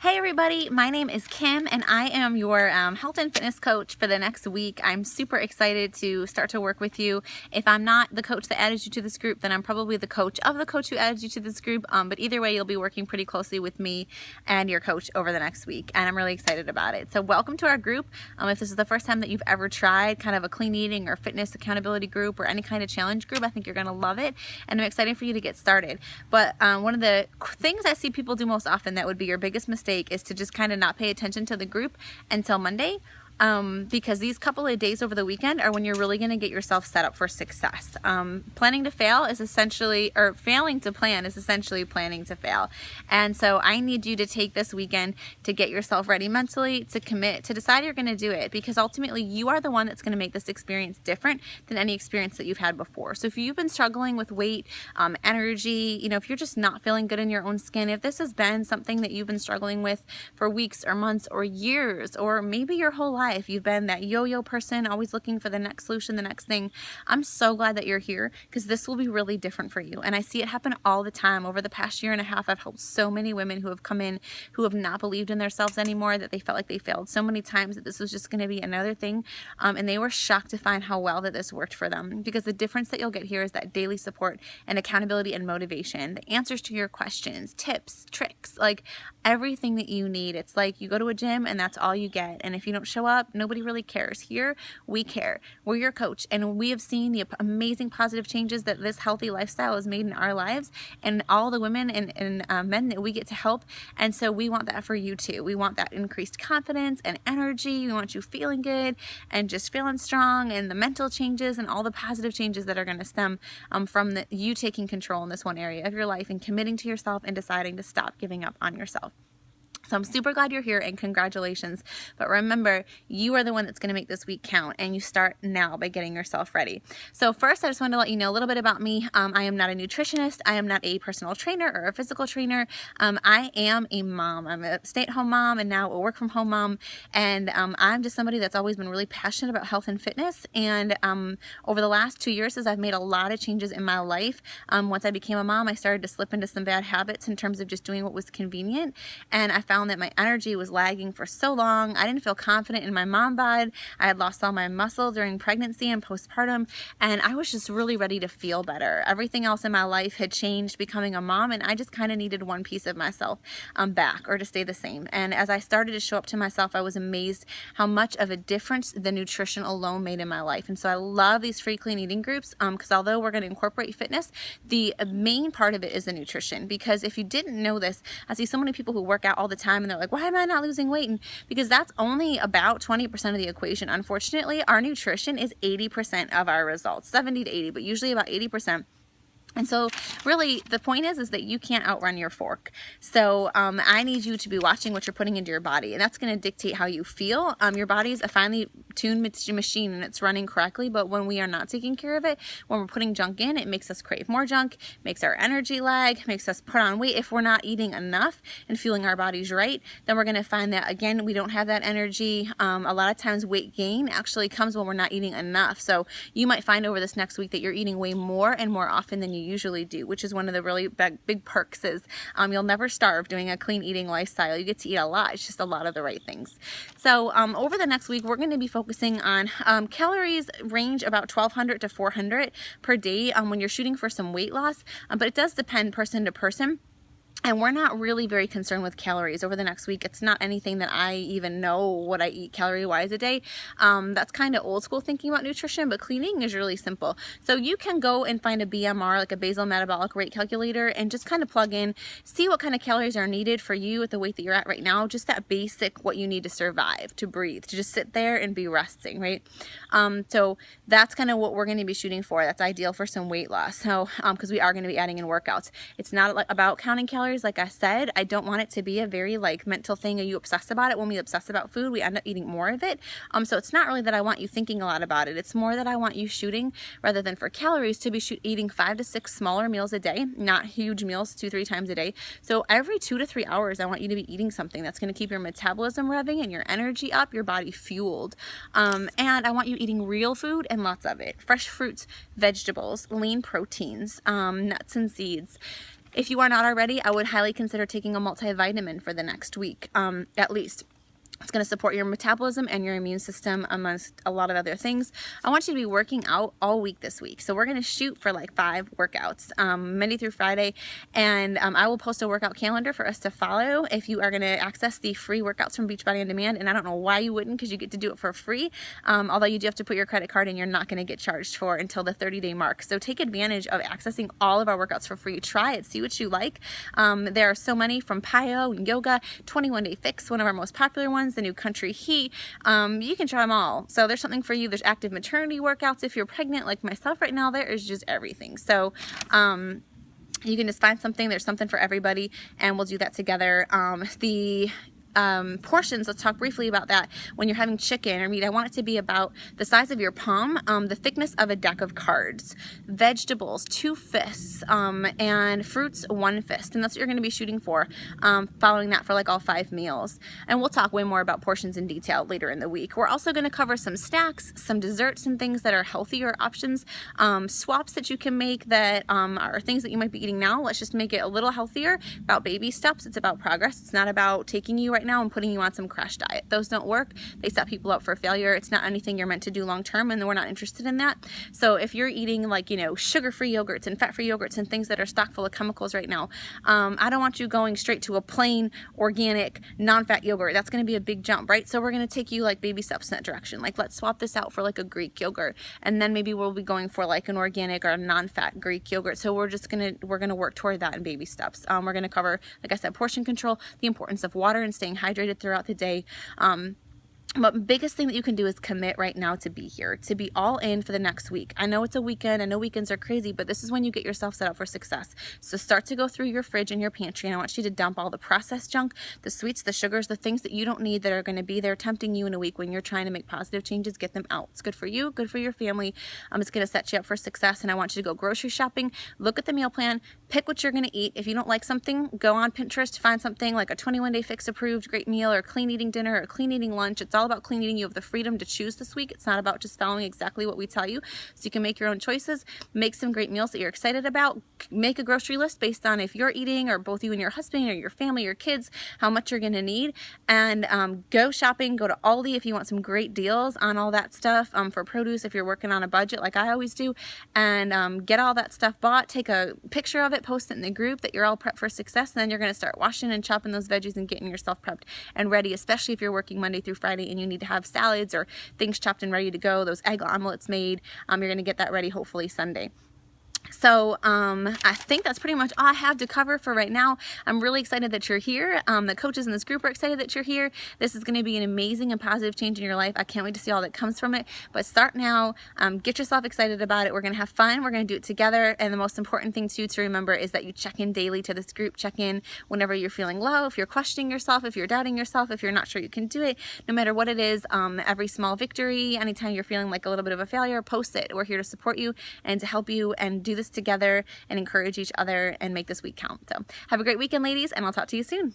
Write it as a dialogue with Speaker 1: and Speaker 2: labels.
Speaker 1: Hey everybody, my name is Kim and I am your health and fitness coach for the next week. I'm super excited to start to work with you. If I'm not the coach that added you to this group, then I'm probably the coach of the coach who added you to this group. But either way, you'll be working pretty closely with me and your coach over the next week, and I'm really excited about it. So welcome to our group. If this is the first time that you've ever tried kind of a clean eating or fitness accountability group or any kind of challenge group, I think you're gonna love it, and I'm excited for you to get started. But one of the things I see people do most often that would be your biggest mistake is to just kind of not pay attention to the group until Monday. Because these couple of days over the weekend are when you're really going to get yourself set up for success. Planning to fail is essentially, or failing to plan is essentially planning to fail. And so I need you to take this weekend to get yourself ready mentally, to commit, to decide you're going to do it, because ultimately you are the one that's going to make this experience different than any experience that you've had before. So if you've been struggling with weight, energy, if you're just not feeling good in your own skin, if this has been something that you've been struggling with for weeks or months or years, or maybe your whole life, if you've been that yo-yo person, always looking for the next solution, the next thing, I'm so glad that you're here, because this will be really different for you. And I see it happen all the time. Over the past year and a half, I've helped so many women who have come in who have not believed in themselves anymore, that they felt like they failed so many times that this was just going to be another thing. And they were shocked to find how well that this worked for them, because the difference that you'll get here is that daily support and accountability and motivation, the answers to your questions, tips, tricks, like everything that you need. It's like you go to a gym and that's all you get. And if you don't show up, nobody really cares. Here, we care. We're your coach, and we have seen the amazing positive changes that this healthy lifestyle has made in our lives and all the women and men that we get to help. And so we want that for you too. We want that increased confidence and energy. We want you feeling good and just feeling strong, and the mental changes and all the positive changes that are going to stem from you taking control in this one area of your life and committing to yourself and deciding to stop giving up on yourself. So I'm super glad you're here, and congratulations. But remember, you are the one that's going to make this week count, and you start now by getting yourself ready. So first, I just wanted to let you know a little bit about me. I am not a nutritionist. I am not a personal trainer or a physical trainer. I am a mom. I'm a stay-at-home mom and now a work-from-home mom. And I'm just somebody that's always been really passionate about health and fitness. And over the last 2 years, as I've made a lot of changes in my life, once I became a mom, I started to slip into some bad habits in terms of just doing what was convenient. And I found that my energy was lagging for so long. I didn't feel confident in my mom bod. I had lost all my muscle during pregnancy and postpartum, and I was just really ready to feel better. Everything else in my life had changed becoming a mom, and I just kind of needed one piece of myself back, or to stay the same. And as I started to show up to myself, I was amazed how much of a difference the nutrition alone made in my life. And so I love these free clean eating groups, because although we're going to incorporate fitness, the main part of it is the nutrition. Because if you didn't know this, I see so many people who work out all the time and they're like, why am I not losing weight? And because that's only about 20% of the equation. Unfortunately, our nutrition is 80% of our results, 70 to 80, but usually about 80%. And so really the point is that you can't outrun your fork. So I need you to be watching what you're putting into your body, and that's going to dictate how you feel. Your body is a finely tuned machine, and it's running correctly, but when we are not taking care of it, when we're putting junk in, it makes us crave more junk, makes our energy lag, makes us put on weight. If we're not eating enough and fueling our bodies right, then we're going to find that, again, we don't have that energy. A lot of times weight gain actually comes when we're not eating enough. So you might find over this next week that you're eating way more and more often than you usually do, which is one of the really big perks is you'll never starve doing a clean eating lifestyle. You get to eat a lot. It's just a lot of the right things. So over the next week, we're going to be focusing on calories range about 1,200 to 400 per day when you're shooting for some weight loss, but it does depend person to person. And we're not really very concerned with calories over the next week. It's not anything that I even know what I eat calorie-wise a day. That's kind of old school thinking about nutrition, but cleaning is really simple. So you can go and find a BMR, like a basal metabolic rate calculator, and just kind of plug in, see what kind of calories are needed for you at the weight that you're at right now, just that basic what you need to survive, to breathe, to just sit there and be resting, right? So that's kind of what we're going to be shooting for. That's ideal for some weight loss. So because we are going to be adding in workouts. It's not about counting calories. Like I said, I don't want it to be a very mental thing. Are you obsessed about it? When we obsess about food, we end up eating more of it. So it's not really that I want you thinking a lot about it. It's more that I want you shooting, rather than for calories, to be eating 5 to 6 smaller meals a day, not huge meals 2-3 times a day. So every 2 to 3 hours, I want you to be eating something that's going to keep your metabolism revving and your energy up, your body fueled. And I want you eating real food and lots of it. Fresh fruits, vegetables, lean proteins, nuts and seeds. If you are not already, I would highly consider taking a multivitamin for the next week, at least. It's going to support your metabolism and your immune system amongst a lot of other things. I want you to be working out all week this week. So we're going to shoot for like 5 workouts, Monday through Friday. And I will post a workout calendar for us to follow if you are going to access the free workouts from Beachbody On Demand. And I don't know why you wouldn't, because you get to do it for free. Although you do have to put your credit card in, you're not going to get charged for until the 30-day mark. So take advantage of accessing all of our workouts for free. Try it, see what you like. There are so many, from PiYo and yoga, 21 Day Fix, one of our most popular ones, the new Country Heat. You can try them all. So there's something for you. There's active maternity workouts if you're pregnant like myself right now. There is just everything. So you can just find something. There's something for everybody, and we'll do that together. Portions, let's talk briefly about that. When you're having chicken or meat, I want it to be about the size of your palm, the thickness of a deck of cards. Vegetables, 2 fists, and fruits, 1 fist. And that's what you're going to be shooting for, following that for like all 5 meals. And we'll talk way more about portions in detail later in the week. We're also going to cover some snacks, some desserts, and things that are healthier options, swaps that you can make that are things that you might be eating now. Let's just make it a little healthier. About baby steps. It's about progress. It's not about taking you right now and putting you on some crash diet. Those don't work. They set people up for failure. It's not anything you're meant to do long term, and we're not interested in that. So if you're eating like, sugar-free yogurts and fat-free yogurts and things that are stocked full of chemicals right now, I don't want you going straight to a plain, organic, non-fat yogurt. That's going to be a big jump, right? So we're going to take you like baby steps in that direction. Like, let's swap this out for like a Greek yogurt, and then maybe we'll be going for like an organic or non-fat Greek yogurt. So we're going to work toward that in baby steps. We're going to cover, like I said, portion control, the importance of water and staying hydrated throughout the day. But biggest thing that you can do is commit right now to be here, to be all in for the next week. I know it's a weekend. I know weekends are crazy, but this is when you get yourself set up for success. So start to go through your fridge and your pantry, and I want you to dump all the processed junk, the sweets, the sugars, the things that you don't need that are going to be there tempting you in a week when you're trying to make positive changes. Get them out. It's good for you, good for your family. It's going to set you up for success, and I want you to go grocery shopping, look at the meal plan, pick what you're going to eat. If you don't like something, go on Pinterest, find something like a 21 Day Fix approved great meal, or clean eating dinner, or clean eating lunch. It's all about clean eating. You have the freedom to choose this week. It's not about just following exactly what we tell you. So you can make your own choices, make some great meals that you're excited about, make a grocery list based on if you're eating, or both you and your husband or your family, your kids, how much you're going to need, and go shopping. Go to Aldi if you want some great deals on all that stuff, for produce if you're working on a budget like I always do, and get all that stuff bought. Take a picture of it, post it in the group that you're all prepped for success, and then you're going to start washing and chopping those veggies and getting yourself prepped and ready, especially if you're working Monday through Friday and you need to have salads or things chopped and ready to go, those egg omelets made. You're going to get that ready hopefully Sunday. So I think that's pretty much all I have to cover for right now. I'm really excited that you're here. The coaches in this group are excited that you're here. This is going to be an amazing and positive change in your life. I can't wait to see all that comes from it. But start now. Get yourself excited about it. We're going to have fun. We're going to do it together. And the most important thing too to remember is that you check in daily to this group. Check in whenever you're feeling low, if you're questioning yourself, if you're doubting yourself, if you're not sure you can do it, no matter what it is. Every small victory, anytime you're feeling like a little bit of a failure, post it. We're here to support you and to help you and do this together and encourage each other and make this week count. So have a great weekend, ladies, and I'll talk to you soon.